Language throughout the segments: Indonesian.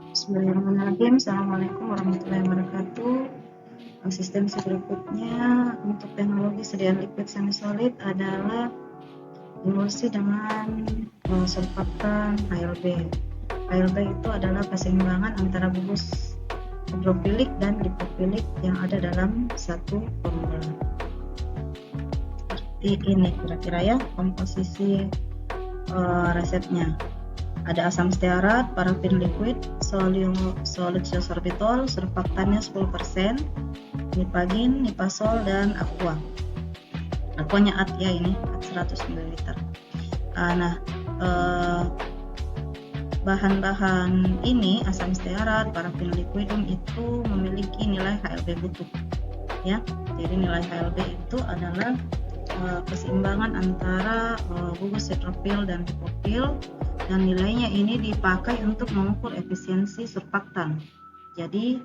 Bismillahirrahmanirrahim. Assalamualaikum warahmatullahi wabarakatuh. Sistem berikutnya untuk teknologi sediaan liquid semi solid adalah emulsi dengan surfaktan HLB. HLB itu adalah keseimbangan antara bubus hidrofilik dan lipofilik yang ada dalam satu formula. Seperti ini kira-kira ya komposisi resepnya. Ada asam stearat, parafin liquid, solid sorbitol, surfaktannya 10%, nipagin, nipasol, dan aqua. Aquanya at ya, ini at 100 ml. Bahan-bahan ini asam stearat, parafin liquidum itu memiliki nilai HLB butuh ya. Jadi nilai HLB itu adalah keseimbangan antara bubus hidrofil dan lipofil, dan nilainya ini dipakai untuk mengukur efisiensi surfaktan. Jadi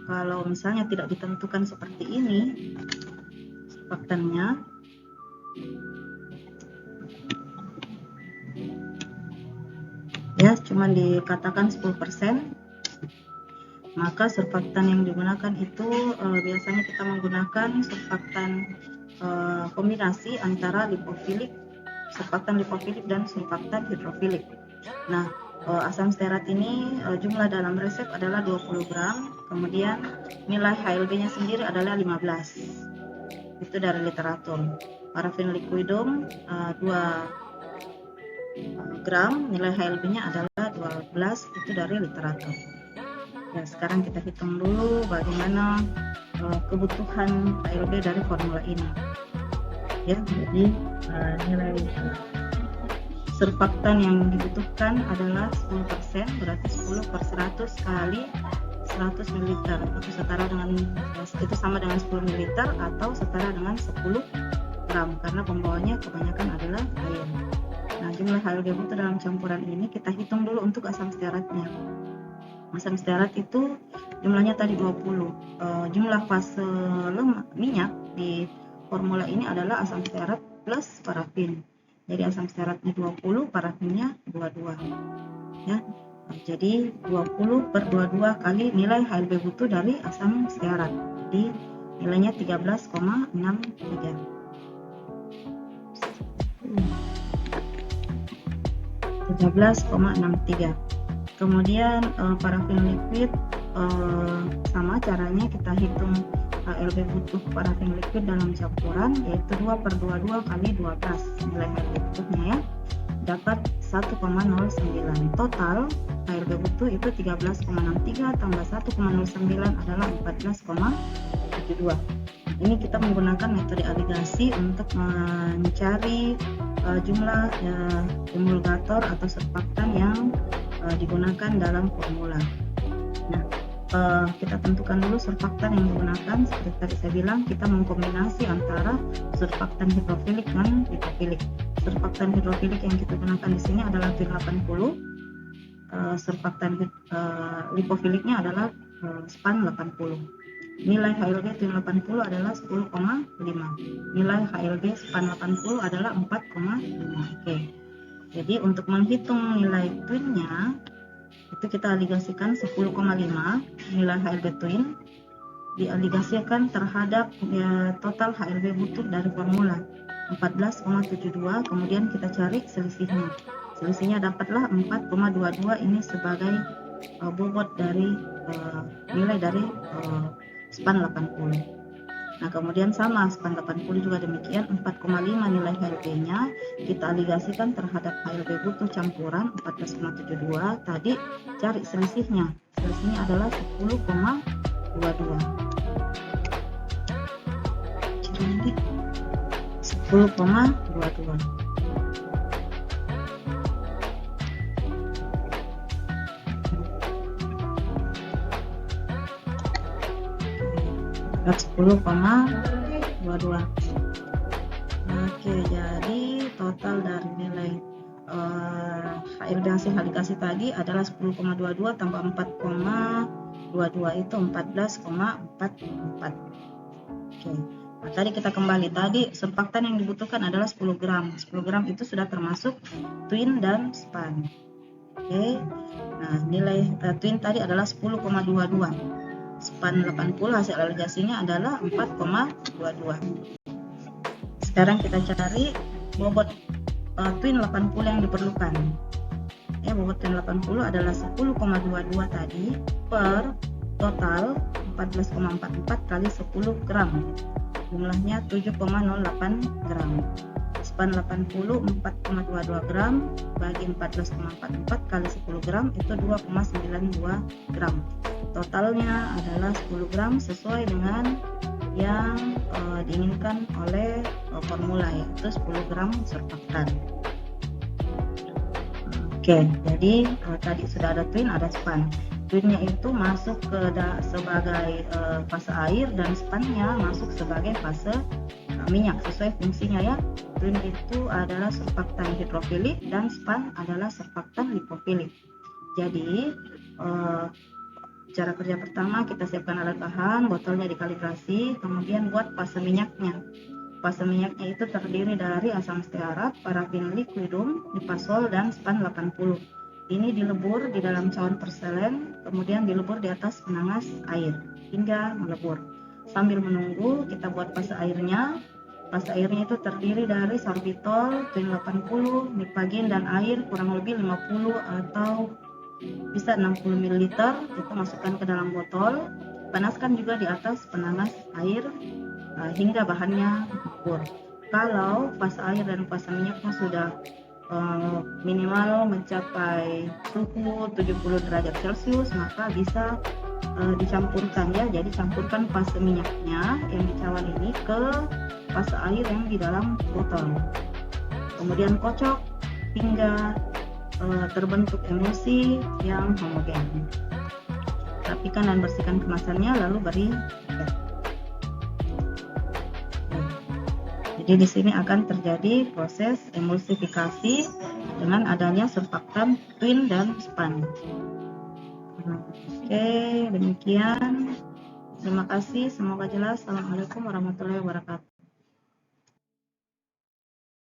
kalau misalnya tidak ditentukan seperti ini surfaktannya, ya cuma dikatakan 10%, maka surfaktan yang digunakan itu biasanya kita menggunakan surfaktan kombinasi antara lipofilik, surfaktan lipofilik dan surfaktan hidrofilik. Nah, asam stearat ini jumlah dalam resep adalah 20 gram, kemudian nilai HLB-nya sendiri adalah 15. Itu dari literatur. Parafin liquidum 2 gram, nilai HLB-nya adalah 12, itu dari literatur. Ya, sekarang kita hitung dulu bagaimana kebutuhan HLB dari formula ini. Ya, jadi nilai surfaktan yang dibutuhkan adalah 10%, berarti 10 per 100 kali 100 ml. Itu setara dengan itu sama dengan 10 ml atau setara dengan 10 gram karena pembawanya kebanyakan adalah air. Nah, jumlah HLB butuh dalam campuran ini kita hitung dulu untuk asam stearatnya. Asam stearat itu jumlahnya tadi 20. Jumlah fase minyak di formula ini adalah asam stearat plus parafin. Jadi asam stearatnya 20, parafinnya 22. Ya. Jadi 20 per 22 kali nilai HLB butuh dari asam stearat. Jadi nilainya 13,63. 13,63. Kemudian parafin liquid sama caranya kita hitung HLB butuh parafin liquid dalam campuran, yaitu 2 per 22 kali 12 nilai HLB butuhnya ya, dapat 1,09. Total HLB butuh itu 13,63 tambah 1,09 adalah 14,72. Ini kita menggunakan metode aligasi untuk mencari jumlah emulgator atau surfaktan yang digunakan dalam formula. Nah, kita tentukan dulu surfaktan yang digunakan. Seperti tadi saya bilang, kita mengkombinasi antara surfaktan hidrofilik dan lipofilik. Surfaktan hidrofilik yang kita gunakan di sini adalah TUIN 80. Surfaktan lipofiliknya adalah SPAN 80. Nilai HLB TUIN 80 adalah 10,5. Nilai HLB SPAN 80 adalah 4,5. Oke. Jadi untuk menghitung nilai TUIN-nya itu kita aligasikan 10,5 nilai HLB TUIN dialigasikan terhadap total HLB butuh dari formula 14,72, kemudian kita cari selisihnya. Selisihnya dapatlah 4,22, ini sebagai bobot dari nilai dari SPAN 80. Nah, kemudian sama SPAN 80 juga demikian, 4,5 nilai HLB-nya kita aligasikan terhadap HLB butuh campuran 14,72. Tadi cari selisihnya. Selisihnya adalah 10,22. 10,22. Dapat 10,22. Oke, jadi total dari nilai HLB hasil aligasi tadi adalah 10,22 tambah 4,22 itu 14,44. Oke. Nah, tadi kita kembali, tadi surfaktan yang dibutuhkan adalah 10 gram. 10 gram itu sudah termasuk TUIN dan SPAN. Oke. Nah, nilai twin tadi adalah 10,22. Span 80 hasil aligasinya adalah 4,22. Sekarang kita cari bobot twin 80 yang diperlukan. Ya, bobot twin 80 adalah 10,22 tadi per total 14,44 kali 10 gram. Jumlahnya 7,08 gram. Span 80 4,22 gram bagi 14,44 kali 10 gram itu 2,92 gram. Totalnya adalah 10 gram sesuai dengan yang diinginkan oleh formula, yaitu 10 gram surfaktan. Oke, jadi tadi sudah ada twin, ada span. Twinnya itu masuk sebagai fase air dan spannya masuk sebagai fase minyak sesuai fungsinya ya. Twin itu adalah surfaktan hidrofilik dan span adalah surfaktan lipofilik. Jadi cara kerja pertama, kita siapkan alat bahan, botolnya dikalibrasi, kemudian buat fase minyaknya. Fase minyaknya itu terdiri dari asam stearat, parafin liquidum, dipasol, dan span 80. Ini dilebur di dalam cawan porselen, kemudian dilebur di atas penangas air hingga melebur. Sambil menunggu, kita buat fase airnya. Fase airnya itu terdiri dari sorbitol, twin 80, nipagin, dan air kurang lebih 50 atau bisa 60 ml. Itu masukkan ke dalam botol, panaskan juga di atas penangas air hingga bahannya melebur. Kalau fase air dan fase minyaknya sudah minimal mencapai suhu 70 derajat Celcius, maka bisa dicampurkan ya. Jadi campurkan fase minyaknya yang di cawan ini ke fase air yang di dalam botol. Kemudian kocok hingga terbentuk emulsi yang homogen. Rapikan dan bersihkan kemasannya, lalu beri cat. Jadi di sini akan terjadi proses emulsifikasi dengan adanya surfaktan twin dan span. Oke, demikian. Terima kasih, semoga jelas. Assalamualaikum warahmatullahi wabarakatuh.